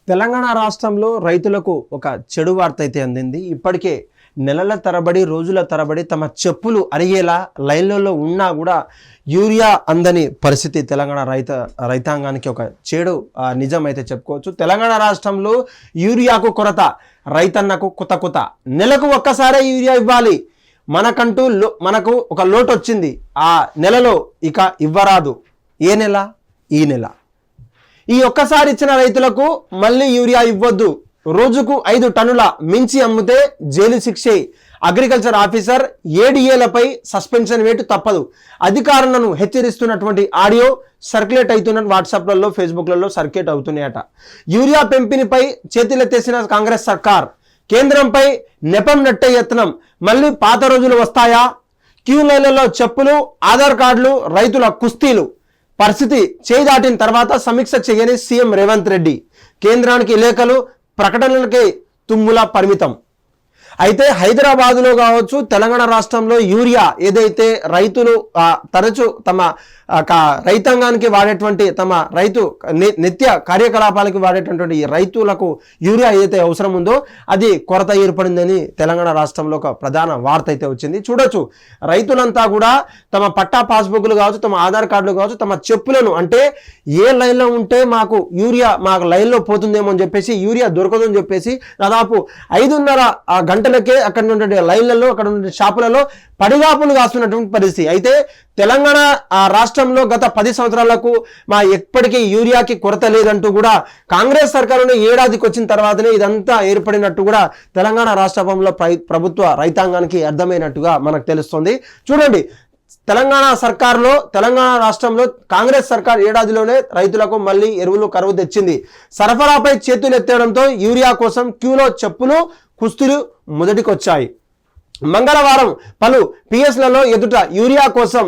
తెలంగాణ రాష్ట్రంలో రైతులకు ఒక చెడు వార్త అయితే అందింది. ఇప్పటికే నెలల తరబడి రోజుల తరబడి తమ చెప్పులు అరిగేలా లైన్లలో ఉన్నా కూడా యూరియా అందని పరిస్థితి తెలంగాణ రైతాంగానికి ఒక చెడు నిజం అయితే చెప్పుకోవచ్చు. తెలంగాణ రాష్ట్రంలో యూరియాకు కొరత, రైతన్నకు కొత్త నెలకు ఒక్కసారే యూరియా ఇవ్వాలి. మనకు ఒక లోటు వచ్చింది. ఆ నెలలో ఇక ఇవ్వరాదు. ఏ నెల? ఈ నెల. ఈ ఒక్కసారి ఇచ్చిన రైతులకు మళ్ళీ యూరియా ఇవ్వద్దు. రోజుకు 5 టన్నుల మించి అమ్మితే జైలు శిక్షే. అగ్రికల్చర్ ఆఫీసర్ ఏడీఏలపై సస్పెన్షన్ వేటు తప్పదు. అధికారులను హెచ్చరిస్తున్నటువంటి ఆడియో సర్క్యులేట్ అవుతున్న వాట్సాప్లలో, ఫేస్బుక్లలో సర్క్యులేట్ అవుతున్నాయట. యూరియా పెంపిణీపై చేతులెత్తేసిన కాంగ్రెస్ సర్కార్, కేంద్రంపై నెపం నెట్టే యత్నం. మళ్ళీ పాత రోజులు వస్తాయా? క్యూ లైన్లలో చెప్పులు, ఆధార్ కార్డులు, రైతుల కుస్తీలు. పరిస్థితి చేయి దాటిన తర్వాత సమీక్ష చేయని సీఎం రేవంత్ రెడ్డి. కేంద్రానికి లేఖలు, ప్రకటనలకే తుమ్ముల పరిమితం. అయితే హైదరాబాదులో కావచ్చు, తెలంగాణ రాష్ట్రంలో యూరియా ఏదైతే రైతులు తరచు తమ రైతాంగానికి వాడేటువంటి, తమ రైతు నిత్య కార్యకలాపాలకి వాడేటటువంటి ఈ రైతులకు యూరియా ఏదైతే అవసరం ఉందో అది కొరత ఏర్పడిందని తెలంగాణ రాష్ట్రంలో ఒక ప్రధాన వార్త అయితే వచ్చింది. చూడొచ్చు, రైతులంతా కూడా తమ పట్టా పాస్బుక్లు కావచ్చు, తమ ఆధార్ కార్డులు కావచ్చు, తమ చెప్పులను, అంటే ఏ లైన్లో ఉంటే మాకు లైన్లో పోతుందేమో అని చెప్పేసి, యూరియా దొరకదని చెప్పేసి దాదాపు 5:30 గంటలకే అక్కడ ఉన్నటువంటి లైన్లలో, అక్కడ ఉన్న షాపులలో పడిగాపులు కాస్తున్నటువంటి పరిస్థితి. అయితే తెలంగాణ రాష్ట్రంలో గత 10 సంవత్సరాలకు ఎప్పటికీ యూరియాకి కొరత లేదంటూ కూడా కాంగ్రెస్ సర్కారుని ఏడాదికి వచ్చిన తర్వాతనే ఇదంతా ఏర్పడినట్టు కూడా తెలంగాణ రాష్ట్రంలో ప్రభుత్వ రైతాంగానికి అర్థమైనట్టుగా మనకు తెలుస్తుంది. చూడండి, తెలంగాణ రాష్ట్రంలో కాంగ్రెస్ సర్కార్ ఏడాదిలోనే రైతులకు మళ్ళీ ఎరువులు కరువు తెచ్చింది. సరఫరాపై చేతులు ఎత్తేయడంతో యూరియా కోసం క్యూలో చెప్పులు, కుస్తీలు మొదటికొచ్చాయి. మంగళవారం పలు పిఎస్లలో ఎదుట యూరియా కోసం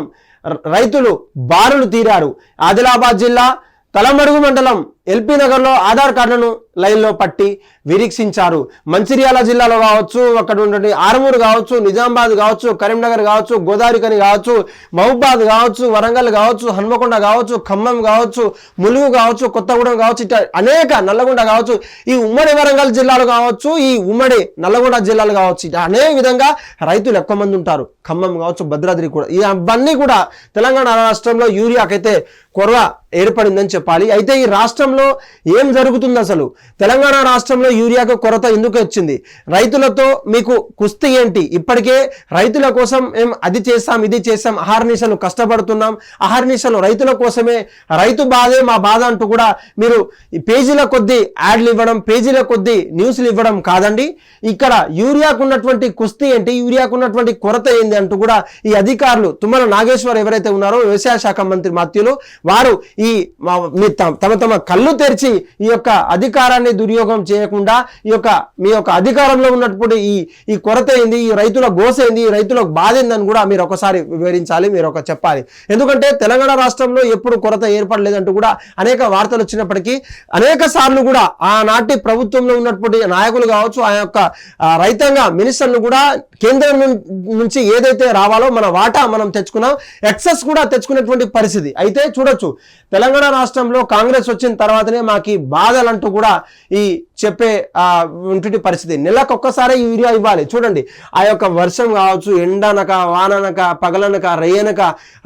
రైతులు బారులు తీరారు. ఆదిలాబాద్ జిల్లా తలమడుగు మండలం ఎల్పీ నగర్లో ఆధార్ కార్డులను లైన్లో పట్టి విరీక్షించారు. మంచిర్యాల జిల్లాలో కావచ్చు, అక్కడ ఉండే ఆర్మూరు కావచ్చు, నిజామాబాద్ కావచ్చు, కరీంనగర్ కావచ్చు, గోదావరికని కావచ్చు, మహబూబాద్ కావచ్చు, వరంగల్ కావచ్చు, హన్మకొండ కావచ్చు, ఖమ్మం కావచ్చు, ములుగు కావచ్చు, కొత్తగూడెం కావచ్చు, ఇట్లా అనేక, నల్లగొండ కావచ్చు, ఈ ఉమ్మడి వరంగల్ జిల్లాలు కావచ్చు, ఈ ఉమ్మడి నల్లగొండ జిల్లాలు కావచ్చు, ఇట్లా అనేక విధంగా రైతులు ఎక్కువ మంది ఉంటారు. ఖమ్మం కావచ్చు, భద్రాద్రి కూడా, ఇవన్నీ కూడా తెలంగాణ రాష్ట్రంలో యూరియాకైతే కొరవ ఏర్పడిందని చెప్పాలి. అయితే ఈ రాష్ట్రంలో ఏం జరుగుతుంది? అసలు తెలంగాణ రాష్ట్రంలో యూరియాకు కొరత ఎందుకు వచ్చింది? రైతులతో మీకు కుస్తీ ఏంటి? ఇప్పటికే రైతుల కోసం అది చేస్తాం, ఇది చేస్తాం, అహర్నిశలు కష్టపడుతున్నాం, అహర్నిశలు రైతుల కోసమే, రైతు బాధే మా బాధ అంటూ కూడా మీరు పేజీల కొద్దీ యాడ్లు ఇవ్వడం, పేజీల కొద్దీ న్యూస్లు ఇవ్వడం కాదండి. ఇక్కడ యూరియాకు ఉన్నటువంటి కుస్తీ ఏంటి, యూరియాకు ఉన్నటువంటి కొరత ఏంది అంటూ కూడా ఈ అధికారులు, తుమ్మల నాగేశ్వర్ ఎవరైతే ఉన్నారో వ్యవసాయ శాఖ మంత్రి మాత్యులు, వారు ఈ తమ కళ్ళు తెరిచి ఈ యొక్క అధికారాన్ని దుర్యోగం చేయకుండా మీ యొక్క అధికారంలో ఉన్నప్పుడు ఈ కొరత ఏంది, ఈ రైతుల గోస ఏంది, ఈ రైతుల బాధ ఏందని కూడా మీరు ఒకసారి వివరించాలి, మీరు చెప్పాలి. ఎందుకంటే తెలంగాణ రాష్ట్రంలో ఎప్పుడు కొరత ఏర్పడలేదంటూ కూడా అనేక వార్తలు వచ్చినప్పటికీ అనేక సార్లు కూడా ఆనాటి ప్రభుత్వంలో ఉన్నటువంటి నాయకులు కావచ్చు, ఆ యొక్క రైతాంగ మినిస్టర్లు కూడా కేంద్రం నుంచి ఏదైతే రావాలో మన వాటా మనం తెచ్చుకున్నాం, ఎక్సెస్ కూడా తెచ్చుకునేటువంటి పరిస్థితి. అయితే చూడొచ్చు, తెలంగాణ రాష్ట్రంలో కాంగ్రెస్ వచ్చిన తర్వాతనే మాకు బాధలంటూ కూడా ఈ చెప్పే ఉంటున్న పరిస్థితి. నెలకు ఒక్కసారి యూరియా ఇవ్వాలి. చూడండి, ఆ యొక్క వర్షం కావచ్చు, ఎండనక, వాననక, పగలనక, రేయనక,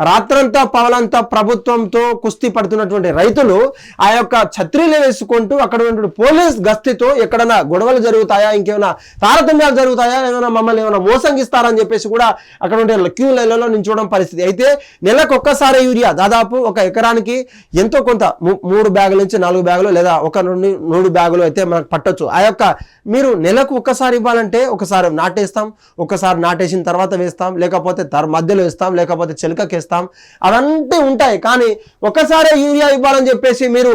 రాత్రంతా పగలంతా ప్రభుత్వంతో కుస్తీ పడుతున్నటువంటి రైతులు ఆ యొక్క ఛత్రీలు వేసుకుంటూ అక్కడ ఉన్నటువంటి పోలీస్ గస్తీతో ఎక్కడైనా గొడవలు జరుగుతాయా, ఇంకేమైనా తారతమ్యాలు జరుగుతాయా, మమ్మల్ని ఏమైనా మోసంగిస్తారని చెప్పేసి కూడా అక్కడ ఉండే క్యూ లైన్లలో నించోవడం పరిస్థితి. అయితే నెలకు ఒక్కసారి యూరియా దాదాపు ఒక ఎకరానికి ఎంతో కొంత 3 బ్యాగుల నుంచి 4 బ్యాగులు లేదా 1 నుండి 3 బ్యాగులు అయితే మనకు పట్టొచ్చు. ఆ యొక్క మీరు నెలకు ఒక్కసారి ఇవ్వాలంటే ఒకసారి నాటేస్తాం, ఒకసారి నాటేసిన తర్వాత వేస్తాం, లేకపోతే మధ్యలో వేస్తాం, లేకపోతే చెలకకేస్తాం, అవన్నీ ఉంటాయి. కానీ ఒక్కసారి యూరియా ఇవ్వాలని చెప్పేసి మీరు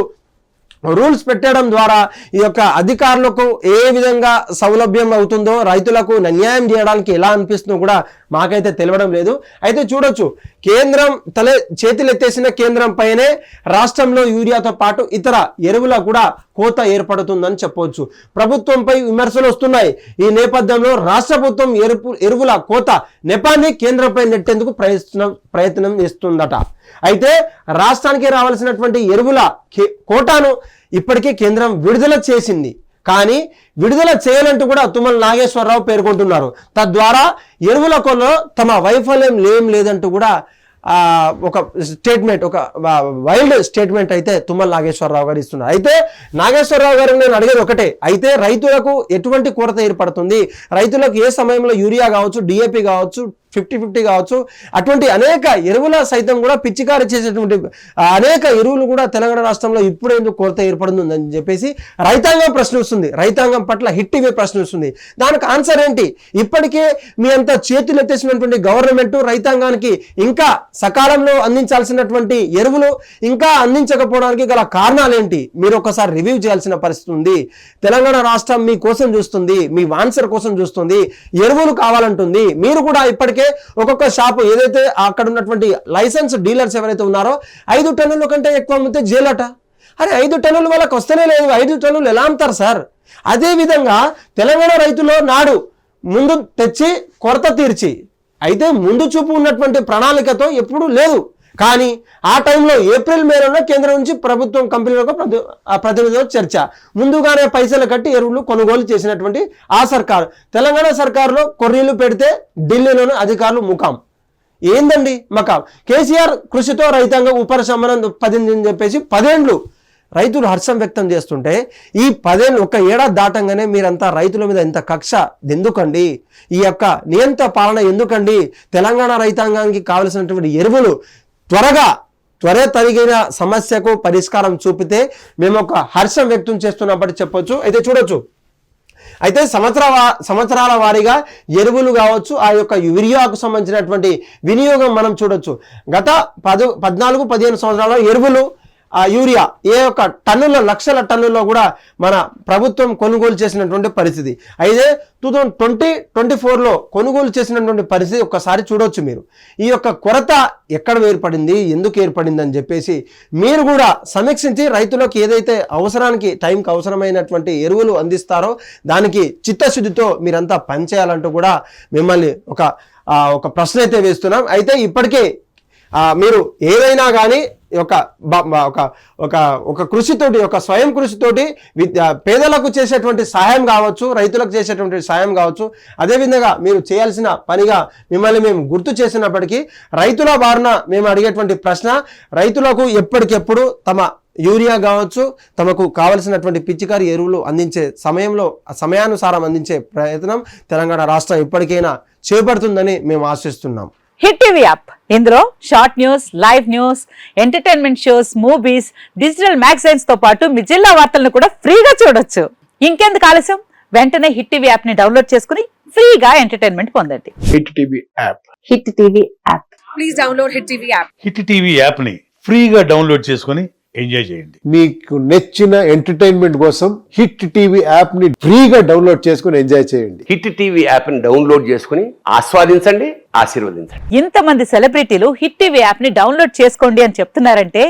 రూల్స్ పెట్టడం ద్వారా ఈ యొక్క అధికారులకు ఏ విధంగా సౌలభ్యం అవుతుందో, రైతులకు అన్యాయం చేయడానికి ఎలా అనిపిస్తుందో కూడా మాకైతే తెలియడం లేదు. అయితే చూడొచ్చు, కేంద్రం చేతులెత్తేసిన కేంద్రం పైనే రాష్ట్రంలో యూరియాతో పాటు ఇతర ఎరువుల కూడా కోత ఏర్పడుతుందని చెప్పవచ్చు. ప్రభుత్వంపై విమర్శలు వస్తున్నాయి. ఈ నేపథ్యంలో రాష్ట్ర ప్రభుత్వం ఎరువుల కోత నెపాన్ని కేంద్రంపై నెట్టేందుకు ప్రయత్నం చేస్తుందట. అయితే రాష్ట్రానికి రావాల్సినటువంటి ఎరువుల కోటాను ఇప్పటికే కేంద్రం విడుదల చేసింది. కానీ విడుదల చేయాలంటూ కూడా తుమ్మల నాగేశ్వరరావు పేర్కొంటున్నారు. తద్వారా ఎరువుల కొనలో తమ వైఫల్యం లేదంటూ కూడా ఒక స్టేట్మెంట్, ఒక వైల్డ్ స్టేట్మెంట్ అయితే తుమ్మల నాగేశ్వరరావు గారు ఇస్తున్నారు. అయితే నాగేశ్వరరావు గారు నేను అడిగేది ఒకటే, అయితే రైతులకు ఎటువంటి కొరత ఏర్పడుతుంది, రైతులకు ఏ సమయంలో యూరియా కావచ్చు, డిఏపి కావచ్చు, 50-50 కావచ్చు, అటువంటి అనేక ఎరువుల సైతం కూడా పిచ్చికారి చేసేటువంటి అనేక ఎరువులు కూడా తెలంగాణ రాష్ట్రంలో ఇప్పుడు ఎందుకు కొరత ఏర్పడుతుందని చెప్పేసి రైతాంగం ప్రశ్నిస్తుంది. రైతాంగం పట్ల హిట్ టీవీ ప్రశ్నిస్తుంది. దానికి ఆన్సర్ ఏంటి? ఇప్పటికే మీ అంత చేతులు ఎత్తేసినటువంటి గవర్నమెంట్ రైతాంగానికి ఇంకా సకాలంలో అందించాల్సినటువంటి ఎరువులు ఇంకా అందించకపోవడానికి గల కారణాలు ఏంటి? మీరు ఒకసారి రివ్యూ చేయాల్సిన పరిస్థితి ఉంది. తెలంగాణ రాష్ట్రం మీ కోసం చూస్తుంది, మీ ఆన్సర్ కోసం చూస్తుంది, ఎరువులు కావాలంటుంది. మీరు కూడా ఇప్పటికే ఒక్కొక్క షాపు ఏదైతే అక్కడ ఉన్నటువంటి లైసెన్స్ డీలర్స్ ఎవరైతే ఉన్నారో 5 టన్నుల కంటే ఎక్కువ అమ్మితే జైలట. అరే 5 టన్నులు వాళ్ళకి వస్తేనే లేదు, 5 టన్నులు ఎలా అమ్ముతారు సార్? అదే విధంగా తెలంగాణ రైతులు నాడు ముందు తెచ్చి కొరత తీర్చి, అయితే ముందు చూపు ఉన్నటువంటి ప్రణాళికతో ఎప్పుడూ లేదు. కానీ ఆ టైంలో ఏప్రిల్ మేలో కేంద్రం నుంచి ప్రభుత్వం కంపెనీలకు ప్రతినిధుల చర్చ, ముందుగానే పైసలు కట్టి ఎరువులు కొనుగోలు చేసినటువంటి ఆ సర్కారు, తెలంగాణ సర్కారులో కొర్రీలు పెడితే ఢిల్లీలోని అధికారులు ముఖం. ఏందండి మకాం? కేసీఆర్ కృషితో రైతాంగం ఉపశమనం 10 అని చెప్పేసి 10 ఏళ్ళు రైతులు హర్షం వ్యక్తం చేస్తుంటే, ఈ 10 ఏళ్ళు ఒక ఏడాది దాటంగానే మీరంతా రైతుల మీద ఇంత కక్ష ఎందుకండి? ఈ యొక్క నియంత్ర పాలన ఎందుకండి? తెలంగాణ రైతాంగానికి కావలసినటువంటి ఎరువులు త్వరతగిన సమస్యకు పరిష్కారం చూపితే మేము ఒక హర్షం వ్యక్తం చేస్తున్నప్పటి చెప్పొచ్చు. అయితే చూడొచ్చు, అయితే సంవత్సరాల వారీగా ఎరువులు కావచ్చు, ఆ యొక్క యూరియాకు సంబంధించినటువంటి వినియోగం మనం చూడొచ్చు. గత 14-15 సంవత్సరాల ఎరువులు యూరియా ఏ యొక్క టన్నుల లక్షల టన్నుల్లో కూడా మన ప్రభుత్వం కొనుగోలు చేసినటువంటి పరిస్థితి. అయితే 2024లో కొనుగోలు చేసినటువంటి పరిస్థితి ఒక్కసారి చూడవచ్చు. మీరు ఈ యొక్క కొరత ఎక్కడ ఏర్పడింది, ఎందుకు ఏర్పడింది అని చెప్పేసి మీరు కూడా సమీక్షించి రైతులకు ఏదైతే అవసరానికి టైంకి అవసరమైనటువంటి ఎరువులు అందిస్తారో దానికి చిత్తశుద్ధితో మీరంతా పనిచేయాలంటూ కూడా మిమ్మల్ని ఒక ప్రశ్న అయితే వేస్తున్నాం. అయితే ఇప్పటికే మీరు ఏదైనా కానీ ఒక కృషితోటి, ఒక స్వయం కృషితోటి పేదలకు చేసేటువంటి సహాయం కావచ్చు, రైతులకు చేసేటువంటి సహాయం కావచ్చు, అదేవిధంగా మీరు చేయాల్సిన పనిగా మిమ్మల్ని మేము గుర్తు చేసినప్పటికీ రైతుల బారిన మేము అడిగేటువంటి ప్రశ్న, రైతులకు ఎప్పటికెప్పుడు తమ యూరియా కావచ్చు, తమకు కావలసినటువంటి పిచ్చికారి ఎరువులు అందించే సమయంలో సమయానుసారం అందించే ప్రయత్నం తెలంగాణ రాష్ట్రం ఇప్పటికైనా చేపడుతుందని మేము ఆశిస్తున్నాం. హిట్ టీవీ యాప్, ఇందులో short news, live news, entertainment shows, movies, digital magazines తో పాటు మీ జిల్లా వార్తలను కూడా ఫ్రీగా చూడొచ్చు. ఇంకెందుకు ఆలస్యం? వెంటనే హిట్ టీవీ యాప్ ని డౌన్లోడ్ చేసుకుని ఫ్రీగా ఎంటర్టైన్మెంట్ పొందండి. Hit TV app. Hit TV app. Please download hit TV app. Hit TV app ని ఫ్రీగా డౌన్లోడ్ చేసుకుని ఎంజాయ్ చేయండి. మీకు నచ్చిన ఎంటర్టైన్మెంట్ కోసం హిట్ టీవీ యాప్ ని ఫ్రీగా డౌన్లోడ్ చేసుకుని ఎంజాయ్ చేయండి. హిట్ టీవీ యాప్ ని డౌన్లోడ్ చేసుకుని ఆస్వాదించండి, ఆశీర్వదించండి. ఇంతమంది సెలబ్రిటీలు హిట్ టీవీ యాప్ ని డౌన్లోడ్ చేసుకోండి అని చెప్తున్నారంటే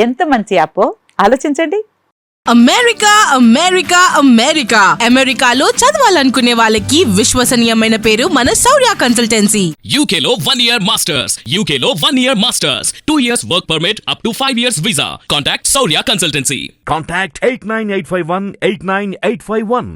ఎంత మంచి యాప్ ఆలోచించండి. అమెరికా అమెరికా అమెరికా అమెరికాలో చదవాలనుకునే వాళ్ళకి విశ్వసనీయమైన పేరు మన శౌర్య కన్సల్టెన్సీ. UK లో 1 year masters, UK లో 1 year masters, 2 years work permit up to 5 years visa. Contact Saurya Consultancy. Contact 89851 89851.